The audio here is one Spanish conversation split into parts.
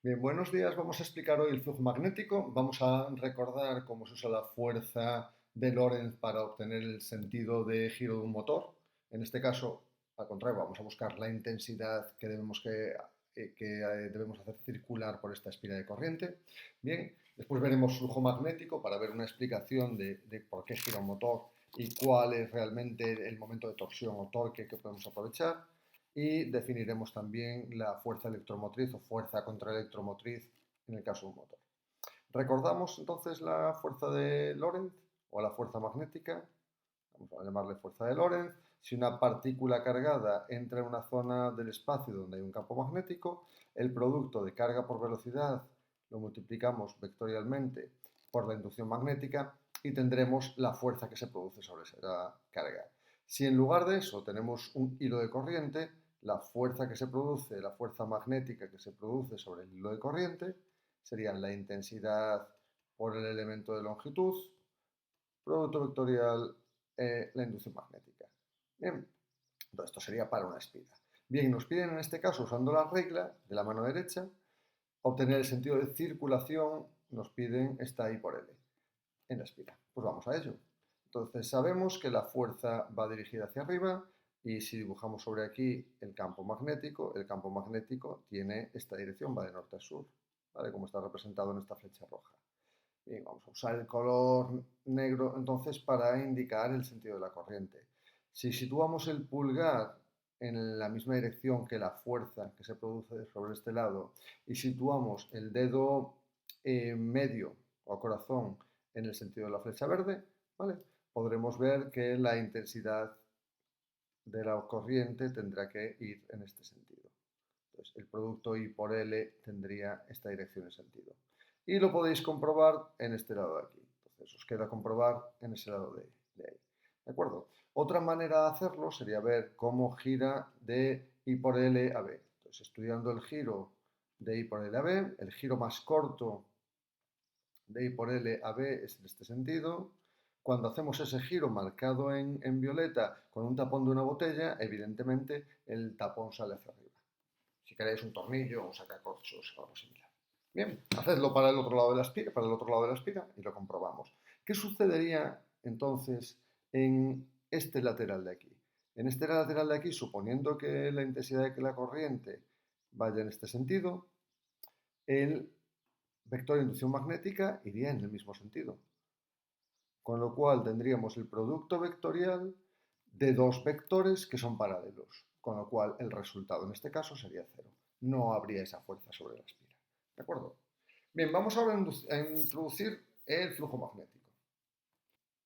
Bien, buenos días. Vamos a explicar hoy el flujo magnético. Vamos a recordar cómo se usa la fuerza de Lorentz para obtener el sentido de giro de un motor. En este caso, al contrario, vamos a buscar la intensidad que debemos hacer circular por esta espira de corriente. Bien, después veremos flujo magnético para ver una explicación de por qué gira un motor y cuál es realmente el momento de torsión o torque que podemos aprovechar y definiremos también la fuerza electromotriz o fuerza contraelectromotriz en el caso de un motor. Recordamos entonces la fuerza de Lorentz o la fuerza magnética, vamos a llamarle fuerza de Lorentz. Si una partícula cargada entra en una zona del espacio donde hay un campo magnético, el producto de carga por velocidad lo multiplicamos vectorialmente por la inducción magnética y tendremos la fuerza que se produce sobre esa carga. Si en lugar de eso tenemos un hilo de corriente, la fuerza que se produce, la fuerza magnética que se produce sobre el hilo de corriente, sería la intensidad por el elemento de longitud, producto vectorial, la inducción magnética. Bien, todo esto sería para una espira. Bien, nos piden en este caso, usando la regla de la mano derecha, obtener el sentido de circulación, nos piden esta I por L en la espira. Pues vamos a ello. Entonces sabemos que la fuerza va dirigida hacia arriba y si dibujamos sobre aquí el campo magnético tiene esta dirección, va de norte a sur, ¿vale? Como está representado en esta flecha roja. Bien, vamos a usar el color negro entonces para indicar el sentido de la corriente. Si situamos el pulgar en la misma dirección que la fuerza que se produce sobre este lado y situamos el dedo medio o corazón en el sentido de la flecha verde, ¿vale? Podremos ver que la intensidad de la corriente tendrá que ir en este sentido. Entonces, el producto I por L tendría esta dirección de sentido. Y lo podéis comprobar en este lado de aquí. Entonces, os queda comprobar en ese lado de ahí. ¿De acuerdo? Otra manera de hacerlo sería ver cómo gira de I por L a B. Entonces, estudiando el giro de I por L a B, el giro más corto de I por L a B es en este sentido. Cuando hacemos ese giro marcado en violeta con un tapón de una botella, evidentemente el tapón sale hacia arriba. Si queréis un tornillo, un sacacorchos o algo similar. Bien, hacedlo para el otro lado de la espira, para el otro lado de la espira y lo comprobamos. ¿Qué sucedería entonces en este lateral de aquí? En este lateral de aquí, suponiendo que la intensidad de la corriente vaya en este sentido, el vector de inducción magnética iría en el mismo sentido. Con lo cual tendríamos el producto vectorial de dos vectores que son paralelos, con lo cual el resultado en este caso sería cero. No habría esa fuerza sobre la espira. ¿De acuerdo? Bien, vamos ahora a introducir el flujo magnético.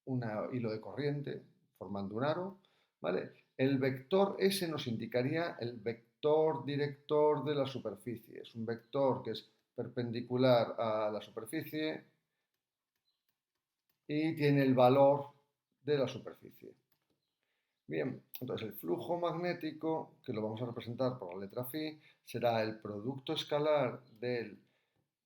Un hilo de corriente formando un aro, ¿vale? El vector S nos indicaría el vector director de la superficie. Es un vector que es perpendicular a la superficie y tiene el valor de la superficie. Bien, entonces el flujo magnético, que lo vamos a representar por la letra phi, será el producto escalar del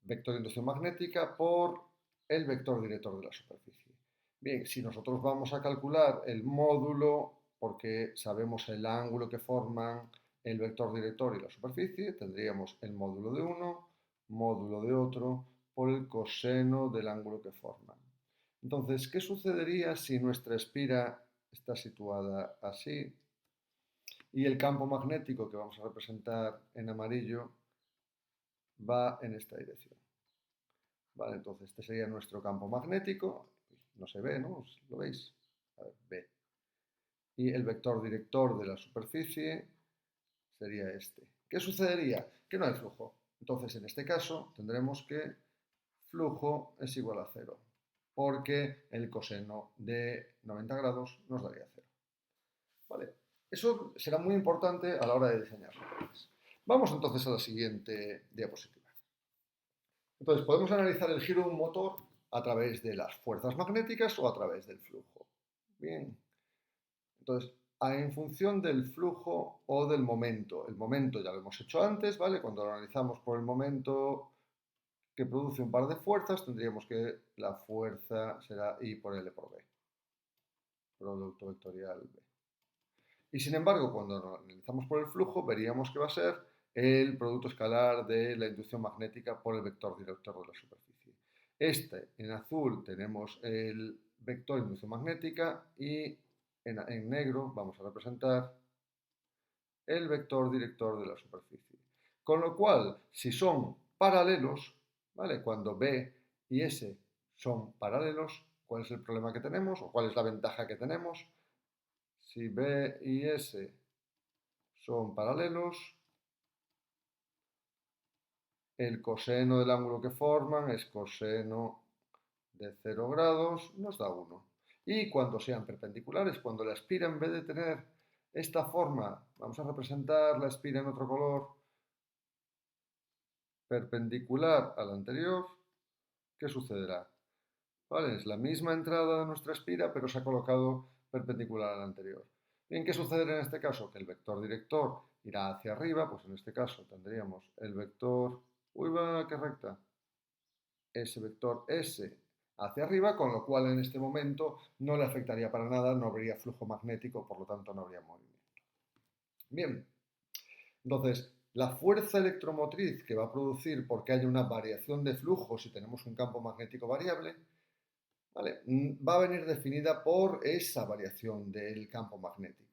vector de inducción magnética por el vector director de la superficie. Bien, si nosotros vamos a calcular el módulo, porque sabemos el ángulo que forman el vector director y la superficie, tendríamos el módulo de uno, módulo de otro, por el coseno del ángulo que forman. Entonces, ¿qué sucedería si nuestra espira está situada así y el campo magnético que vamos a representar en amarillo va en esta dirección? Vale, entonces este sería nuestro campo magnético, no se ve, ¿no? ¿Lo veis? A ver, B. Y el vector director de la superficie sería este. ¿Qué sucedería? Que no hay flujo. Entonces, en este caso, tendremos que flujo es igual a cero, porque el coseno de 90 grados nos daría cero. ¿Vale? Eso será muy importante a la hora de diseñar motores. Vamos entonces a la siguiente diapositiva. Entonces, podemos analizar el giro de un motor a través de las fuerzas magnéticas o a través del flujo. Bien, entonces, en función del flujo o del momento. El momento ya lo hemos hecho antes, ¿vale? Cuando lo analizamos por el momento que produce un par de fuerzas, tendríamos que la fuerza será I por L por B. Producto vectorial B. Y sin embargo, cuando lo analizamos por el flujo, veríamos que va a ser el producto escalar de la inducción magnética por el vector director de la superficie. En azul tenemos el vector de inducción magnética y en negro vamos a representar el vector director de la superficie. Con lo cual, si son paralelos, ¿vale? Cuando B y S son paralelos, ¿cuál es el problema que tenemos o cuál es la ventaja que tenemos? Si B y S son paralelos, el coseno del ángulo que forman es coseno de 0 grados, nos da 1. Y cuando sean perpendiculares, cuando la espira en vez de tener esta forma, vamos a representar la espira en otro color, perpendicular al anterior, ¿qué sucederá? ¿Vale? Es la misma entrada de nuestra espira, pero se ha colocado perpendicular al anterior. Bien, ¿qué sucederá en este caso? Que el vector director irá hacia arriba, pues en este caso tendríamos el vector, uy, va, qué recta, ese vector S hacia arriba, con lo cual en este momento no le afectaría para nada, no habría flujo magnético, por lo tanto no habría movimiento. Bien, entonces la fuerza electromotriz que va a producir porque haya una variación de flujo si tenemos un campo magnético variable, ¿vale? Va a venir definida por esa variación del campo magnético.